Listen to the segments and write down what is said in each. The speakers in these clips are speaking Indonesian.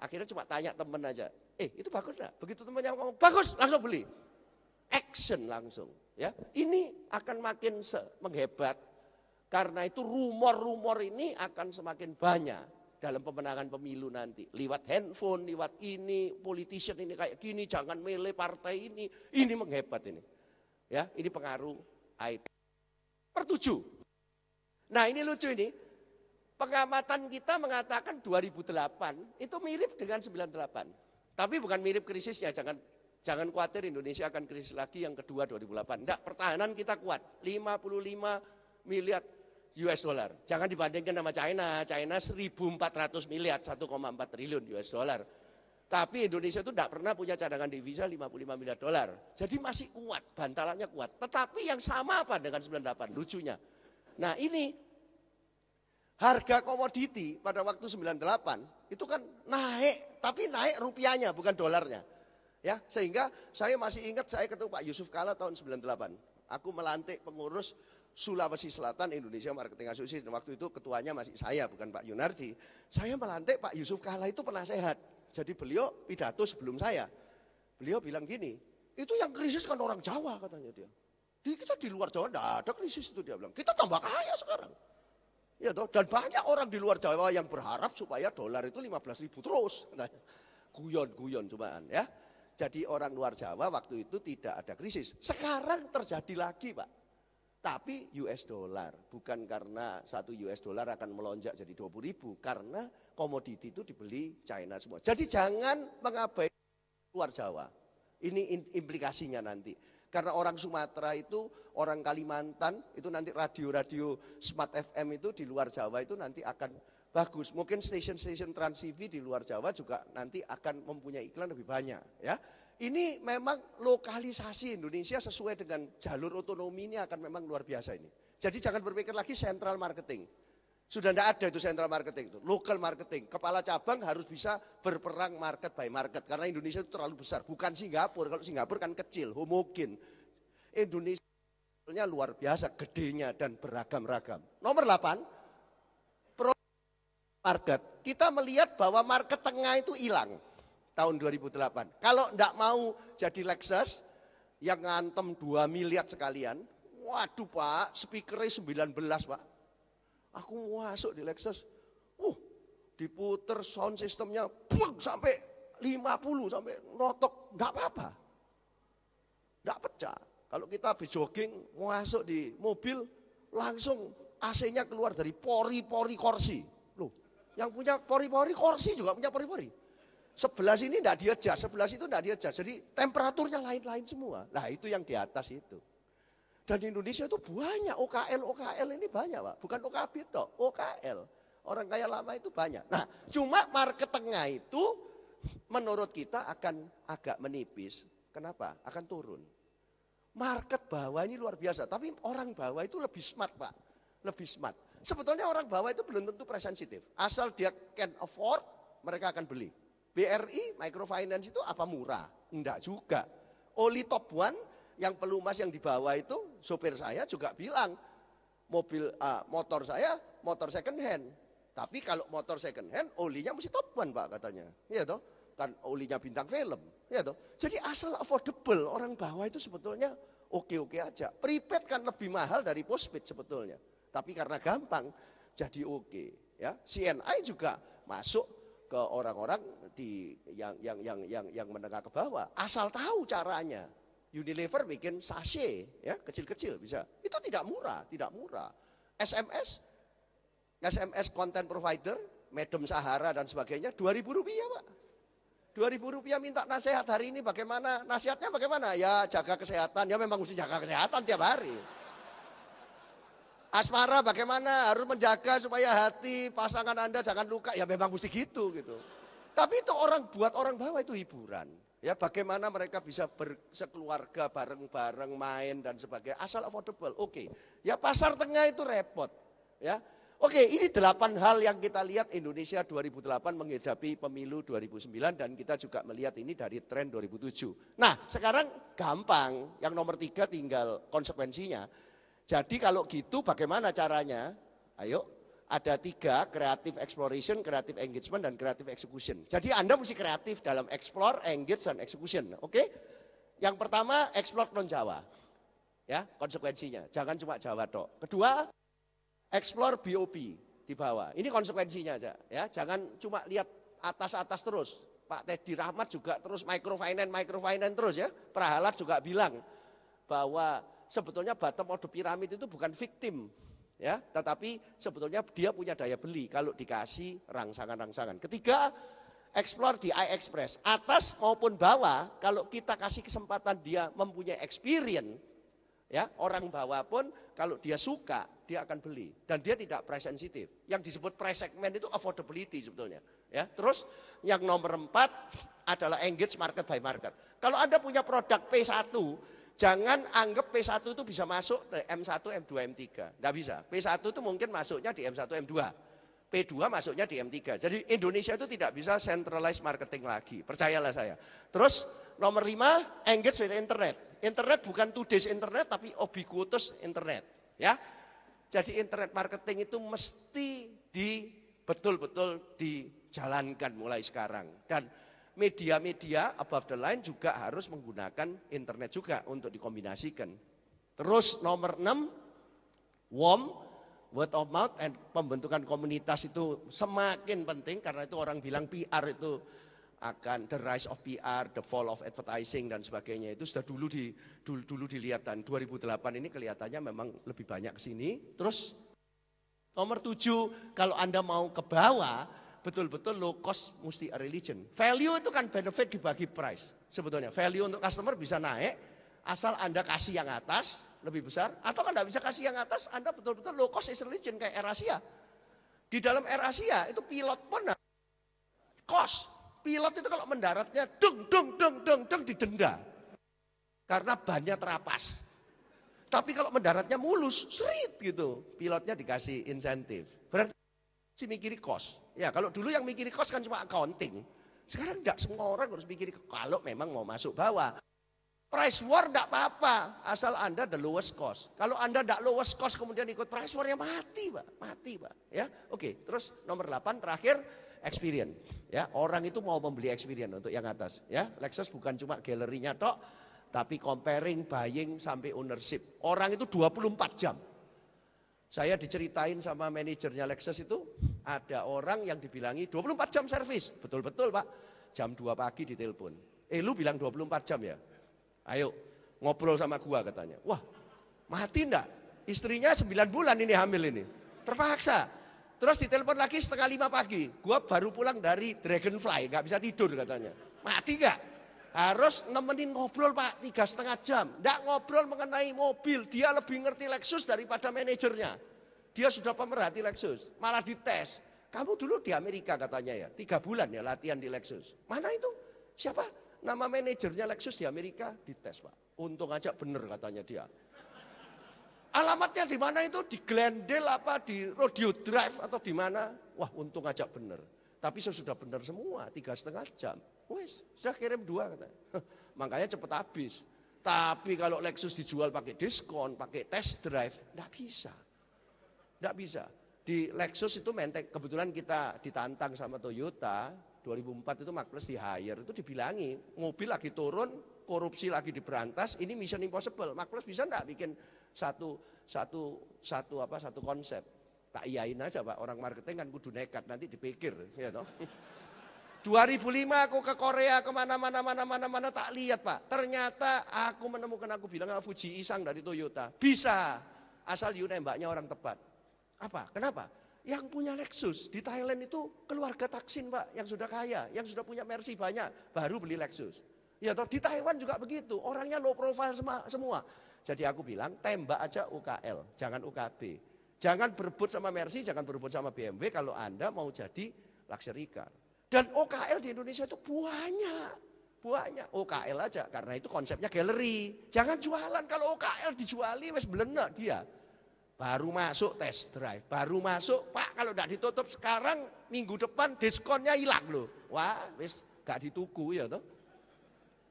Akhirnya cuma tanya temen aja, itu bagus enggak? Begitu temennya ngomong, bagus, langsung beli. Action langsung. Ya, ini akan makin menghebat. Karena itu rumor-rumor ini akan semakin banyak dalam pemenangan pemilu nanti. Lewat handphone, lewat ini, politician ini kayak gini, jangan milih partai ini menghebat ini. Ya, ini pengaruh IT. Pertujuh. Nah ini lucu ini. Pengamatan kita mengatakan 2008 itu mirip dengan 98. Tapi bukan mirip krisisnya, jangan khawatir Indonesia akan krisis lagi yang kedua 2008. Enggak, pertahanan kita kuat, 55 miliar US dollar. Jangan dibandingkan sama China 1.400 miliar, 1,4 triliun US dollar. Tapi Indonesia itu enggak pernah punya cadangan devisa 55 miliar dolar. Jadi masih kuat, bantalannya kuat. Tetapi yang sama apa dengan 98? Lucunya. Nah ini harga komoditi pada waktu 98 itu kan naik, tapi naik rupiahnya bukan dolarnya. Ya, sehingga saya masih ingat saya ketemu Pak Yusuf Kalla tahun 98. Aku melantik pengurus Sulawesi Selatan Indonesia Marketing Association. Waktu itu ketuanya masih saya, bukan Pak Yunardi. Saya melantik Pak Yusuf Kalla itu penasehat. Jadi beliau pidato sebelum saya. Beliau bilang gini, itu yang krisis kan orang Jawa katanya dia. Kita di luar Jawa enggak ada krisis itu dia bilang. Kita tambah kaya sekarang. Ya toh, dan banyak orang di luar Jawa yang berharap supaya dolar itu 15.000 terus. Nah, guyon cumaan ya. Jadi orang luar Jawa waktu itu tidak ada krisis. Sekarang terjadi lagi Pak. Tapi US dollar. Bukan karena 1 US dollar akan melonjak jadi 20.000. Karena komoditi itu dibeli China semua. Jadi jangan mengabaikan luar Jawa. Ini implikasinya nanti. Karena orang Sumatera itu, orang Kalimantan, itu nanti radio-radio Smart FM itu di luar Jawa itu nanti akan bagus. Mungkin stasiun-stasiun Trans TV di luar Jawa juga nanti akan mempunyai iklan lebih banyak. Ya, ini memang lokalisasi Indonesia sesuai dengan jalur otonomi ini akan memang luar biasa ini. Jadi jangan berpikir lagi central marketing. Sudah tidak ada itu central marketing, itu local marketing. Kepala cabang harus bisa berperang market by market. Karena Indonesia itu terlalu besar, bukan Singapura. Kalau Singapura kan kecil, homogen. Indonesia luar biasa, gedenya dan beragam-ragam. Nomor 8, market. Kita melihat bahwa market tengah itu hilang tahun 2008. Kalau tidak mau jadi Lexus yang ngantem 2 miliar sekalian, waduh Pak, speakernya 19 Pak. Aku masuk di Lexus, diputer sound sistemnya, sampai 50, sampai notok, enggak apa-apa. Enggak pecah. Kalau kita habis jogging, masuk di mobil, langsung AC-nya keluar dari pori-pori kursi. Loh, yang punya pori-pori kursi juga punya pori-pori. Sebelah sini enggak dia-adjust, sebelah situ enggak dia-adjust. Jadi temperaturnya lain-lain semua. Nah itu yang di atas itu. Dan Indonesia itu banyak OKL ini banyak Pak. Bukan OKB toh, OKL. Orang kaya lama itu banyak. Nah cuma market tengah itu menurut kita akan agak menipis. Kenapa? Akan turun. Market bawah ini luar biasa. Tapi orang bawah itu lebih smart Pak. Lebih smart. Sebetulnya orang bawah itu belum tentu price sensitive. Asal dia can afford, mereka akan beli. BRI, microfinance itu apa murah? Enggak juga. Oli top one, yang pelumas yang di bawah itu, sopir saya juga bilang, motor saya, motor second hand. Tapi kalau motor second hand, olinya mesti top one Pak katanya. Iya toh, kan olinya bintang film. Iya toh. Jadi asal affordable, orang bawah itu sebetulnya oke-oke aja. Prepaid kan lebih mahal dari postpaid sebetulnya. Tapi karena gampang, jadi oke. Ya, CNI juga masuk ke orang-orang yang menengah ke bawah. Asal tahu caranya. Unilever bikin sachet, ya kecil-kecil bisa. Itu tidak murah, tidak murah. SMS content provider, Medem Sahara dan sebagainya, Rp2.000 Pak. Rp2.000 minta nasihat hari ini bagaimana? Nasihatnya bagaimana? Ya jaga kesehatan, ya memang mesti jaga kesehatan tiap hari. Asmara bagaimana? Harus menjaga supaya hati pasangan Anda jangan luka, ya memang mesti gitu. Tapi itu buat orang bawah itu hiburan. Ya bagaimana mereka bisa bersekeluarga bareng-bareng main dan sebagainya asal affordable. Oke. Ya pasar tengah itu repot. Ya. Oke, ini 8 hal yang kita lihat Indonesia 2008 menghadapi pemilu 2009 dan kita juga melihat ini dari tren 2007. Nah, sekarang gampang. Yang nomor 3 tinggal konsekuensinya. Jadi kalau gitu bagaimana caranya? Ayo, Ada 3, creative exploration, creative engagement, dan creative execution. Jadi Anda mesti kreatif dalam explore, engage, dan execution. Oke? Yang pertama, explore non-Jawa. Ya, konsekuensinya. Jangan cuma Jawa tok. Kedua, explore BOP di bawah. Ini konsekuensinya aja. Ya, jangan cuma lihat atas-atas terus. Pak Teddy Rahmat juga terus microfinance terus ya. Prahalat juga bilang bahwa sebetulnya bottom of the pyramid itu bukan victim. Ya, tetapi sebetulnya dia punya daya beli kalau dikasih rangsangan-rangsangan. Ketiga, explore di iExpress. Atas maupun bawah, kalau kita kasih kesempatan dia mempunyai experience, ya, orang bawah pun kalau dia suka, dia akan beli. Dan dia tidak price sensitive. Yang disebut price segment itu affordability sebetulnya. Ya, terus yang nomor 4 adalah engage market by market. Kalau Anda punya produk P1, jangan anggap P1 itu bisa masuk ke M1, M2, M3. Tidak bisa. P1 itu mungkin masuknya di M1, M2. P2 masuknya di M3. Jadi Indonesia itu tidak bisa centralized marketing lagi. Percayalah saya. Terus nomor 5, engage with internet. Internet bukan today's internet tapi ubiquitous internet. Ya. Jadi internet marketing itu mesti betul-betul dijalankan mulai sekarang. Dan media-media above the line juga harus menggunakan internet juga untuk dikombinasikan. Terus nomor 6, warm, word of mouth, and pembentukan komunitas itu semakin penting karena itu orang bilang PR itu akan the rise of PR, the fall of advertising dan sebagainya. Itu sudah dulu dilihat dan 2008 ini kelihatannya memang lebih banyak ke sini. Terus nomor 7, kalau Anda mau ke bawah, betul-betul low cost mesti a religion. Value itu kan benefit dibagi price. Sebetulnya value untuk customer bisa naik asal Anda kasih yang atas lebih besar. Atau kan tidak bisa kasih yang atas, Anda betul-betul low cost is religion kayak AirAsia. Di dalam AirAsia itu pilot pun cost. Pilot itu kalau mendaratnya deng didenda. Karena bannya terapas. Tapi kalau mendaratnya mulus, serit gitu. Pilotnya dikasih insentif. Berarti si mikiri cost. Ya kalau dulu yang mikiri cost kan cuma accounting. Sekarang tidak semua orang harus mikiri kalau memang mau masuk bawah. Price war tidak apa-apa asal Anda the lowest cost. Kalau Anda tidak lowest cost kemudian ikut price war ya mati Pak. Ya, oke. Terus nomor 8 terakhir experience. Ya, orang itu mau membeli experience untuk yang atas. Ya, Lexus bukan cuma galerinya tok, tapi comparing, buying sampai ownership. Orang itu 24 jam. Saya diceritain sama manajernya Lexus itu, ada orang yang dibilangi 24 jam servis. Betul-betul Pak, jam 2 pagi ditelepon. Lu bilang 24 jam ya? Ayo ngobrol sama gua katanya. Wah mati enggak? Istrinya 9 bulan ini hamil ini. Terpaksa. Terus ditelepon lagi setengah 5 pagi. Gua baru pulang dari Dragonfly, gak bisa tidur katanya. Mati enggak? Harus nemenin ngobrol Pak 3,5 jam. Enggak ngobrol mengenai mobil. Dia lebih ngerti Lexus daripada manajernya. Dia sudah pemerhati Lexus. Malah dites. Kamu dulu di Amerika katanya ya. 3 bulan ya latihan di Lexus. Mana itu? Siapa? Nama manajernya Lexus di Amerika. Dites Pak. Untung aja bener katanya dia. Alamatnya di mana itu? Di Glendale apa? Di Rodeo Drive atau di mana? Wah untung aja bener. Tapi sudah bener semua. 3,5 jam. Wes, sudah kirim 2 katanya. Makanya cepet habis. Tapi kalau Lexus dijual pakai diskon, pakai test drive, enggak bisa. Enggak bisa. Di Lexus itu menteng, kebetulan kita ditantang sama Toyota, 2004 itu Mark Plus di hire, itu dibilangi, mobil lagi turun, korupsi lagi diberantas, ini mission impossible. Mark Plus bisa enggak bikin satu konsep? Tak iyain aja Pak, orang marketing kan kudu nekat, nanti dipikir. Ya toh. 2005 aku ke Korea kemana-mana tak lihat Pak. Ternyata aku menemukan, aku bilang sama Fuji Isang dari Toyota. Bisa, asal you nembaknya orang tepat. Apa? Kenapa? Yang punya Lexus di Thailand itu keluarga Taksin Pak, yang sudah kaya, yang sudah punya Mercy banyak, baru beli Lexus. Ya toh di Taiwan juga begitu, orangnya low profile semua. Jadi aku bilang tembak aja UKL, jangan UKB. Jangan berebut sama Mercy, jangan berebut sama BMW kalau Anda mau jadi luxury car. Dan OKL di Indonesia itu banyak. OKL aja, karena itu konsepnya galeri. Jangan jualan, kalau OKL dijuali wes belenak dia. Baru masuk test drive, baru masuk, Pak kalau tidak ditutup sekarang minggu depan diskonnya hilang loh. Wah wes gak dituku ya toh.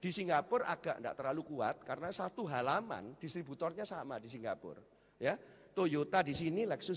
Di Singapura agak tidak terlalu kuat karena satu halaman distributornya sama di Singapura. Ya, Toyota di sini, Lexus